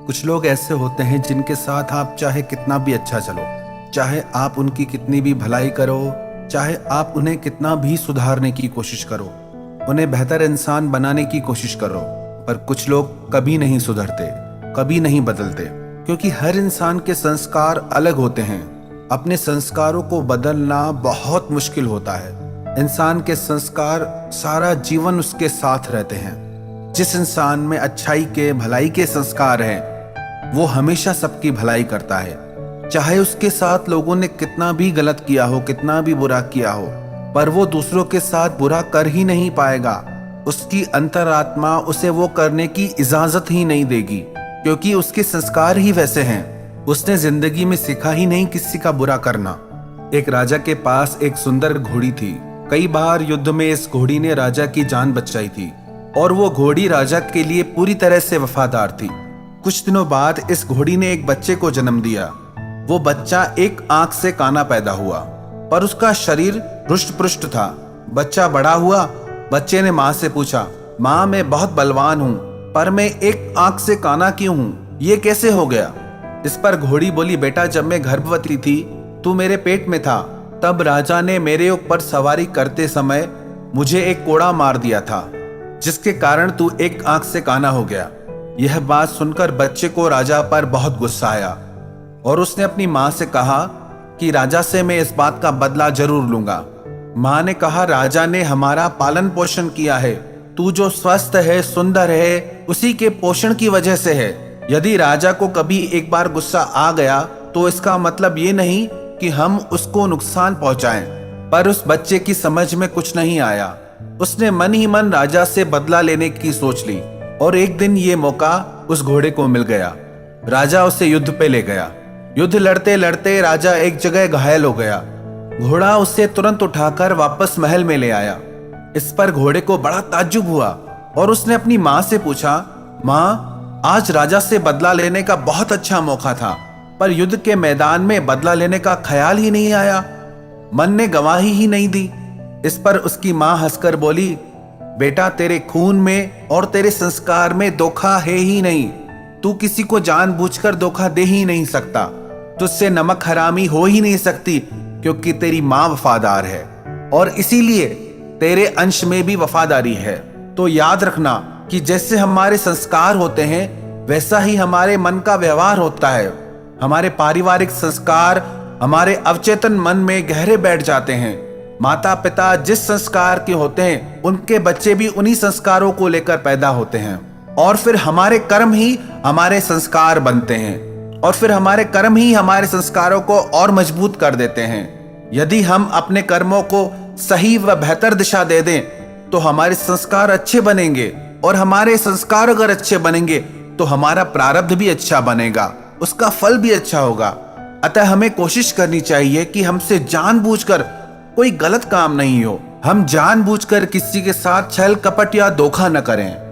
कुछ लोग ऐसे होते हैं जिनके साथ आप चाहे कितना भी अच्छा चलो, चाहे आप उनकी कितनी भी भलाई करो, चाहे आप उन्हें कितना भी सुधारने की कोशिश करो, उन्हें बेहतर इंसान बनाने की कोशिश करो, पर कुछ लोग कभी नहीं सुधरते, कभी नहीं बदलते, क्योंकि हर इंसान के संस्कार अलग होते हैं। अपने संस्कारों को बदलना बहुत मुश्किल होता है। इंसान के संस्कार सारा जीवन उसके साथ रहते हैं। जिस इंसान में अच्छाई के, भलाई के संस्कार हैं, वो हमेशा सबकी भलाई करता है। चाहे उसके साथ लोगों ने कितना भी गलत किया हो, कितना भी बुरा किया हो, पर वो दूसरों के साथ बुरा कर ही नहीं पाएगा। उसकी अंतरात्मा उसे वो करने की इजाजत ही नहीं देगी, क्योंकि उसके संस्कार ही वैसे हैं। उसने जिंदगी में सीखा ही नहीं किसी का बुरा करना। एक राजा के पास एक सुंदर घोड़ी थी। कई बार युद्ध में इस घोड़ी ने राजा की जान बचाई थी और वो घोड़ी राजा के लिए पूरी तरह से वफादार थी। कुछ दिनों बाद इस घोड़ी ने एक बच्चे को जन्म दिया। वो बच्चा एक आंख से काना पैदा हुआ, पर उसका शरीर रुष्ट पुष्ट था। बच्चा बड़ा हुआ। बच्चे ने माँ से पूछा, माँ मैं बहुत बलवान हूँ, पर मैं एक आंख से काना क्यों हूँ? ये कैसे हो गया? इस पर घोड़ी बोली, बेटा जब मैं गर्भवती थी तू मेरे पेट में था, तब राजा ने मेरे ऊपर सवारी करते समय मुझे एक कोड़ा मार दिया था, जिसके कारण तू एक आंख से काना हो गया। यह बात सुनकर बच्चे को राजा पर बहुत गुस्सा आया और उसने अपनी माँ से कहा कि राजा से मैं इस बात का बदला जरूर लूंगा। माँ ने कहा, राजा ने हमारा पालन पोषण किया है, तू जो स्वस्थ है, सुंदर है, उसी के पोषण की वजह से है। यदि राजा को कभी एक बार गुस्सा आ गया तो इसका मतलब ये नहीं कि हम उसको नुकसान पहुंचाएं। पर उस बच्चे की समझ में कुछ नहीं आया। उसने मन ही मन राजा से बदला लेने की सोच ली और एक दिन ये मौका उस घोड़े को मिल गया। राजा उसे युद्ध पे ले गया। युद्ध लड़ते लड़ते राजा एक जगह घायल हो गया। घोड़ा उसे तुरंत उठाकर वापस महल में ले आया। इस पर घोड़े को बड़ा ताज्जुब हुआ और उसने अपनी माँ से पूछा, माँ आज राजा से बदला लेने का बहुत अच्छा मौका था, पर युद्ध के मैदान में बदला लेने का ख्याल ही नहीं आया, मन ने गवाही ही नहीं दी। इस पर उसकी माँ हंसकर बोली, बेटा तेरे खून में और तेरे संस्कार में धोखा है ही नहीं। तू किसी को जानबूझकर धोखा दे ही नहीं सकता। तुझसे नमक हरामी हो ही नहीं सकती, क्योंकि तेरी माँ वफादार है और इसीलिए तेरे अंश में भी वफादारी है। तो याद रखना कि जैसे हमारे संस्कार होते हैं, वैसा ही हमारे मन का व्यवहार होता है। हमारे पारिवारिक संस्कार हमारे अवचेतन मन में गहरे बैठ जाते हैं। माता पिता जिस संस्कार के होते हैं, उनके बच्चे भी उन्हीं संस्कारों को लेकर पैदा होते हैं और फिर हमारे कर्म ही हमारे संस्कार बनते हैं और फिर हमारे कर्म ही हमारे संस्कारों को और मजबूत कर देते हैं। यदि हम अपने कर्मों को सही व बेहतर दिशा दे दें तो हमारे संस्कार अच्छे बनेंगे और हमारे संस्कार अगर अच्छे बनेंगे तो हमारा प्रारब्ध भी अच्छा बनेगा, उसका फल भी अच्छा होगा। अतः हमें कोशिश करनी चाहिए कि हमसे जानबूझकर कोई गलत काम नहीं हो। हम जानबूझकर किसी के साथ छल कपट या धोखा न करें।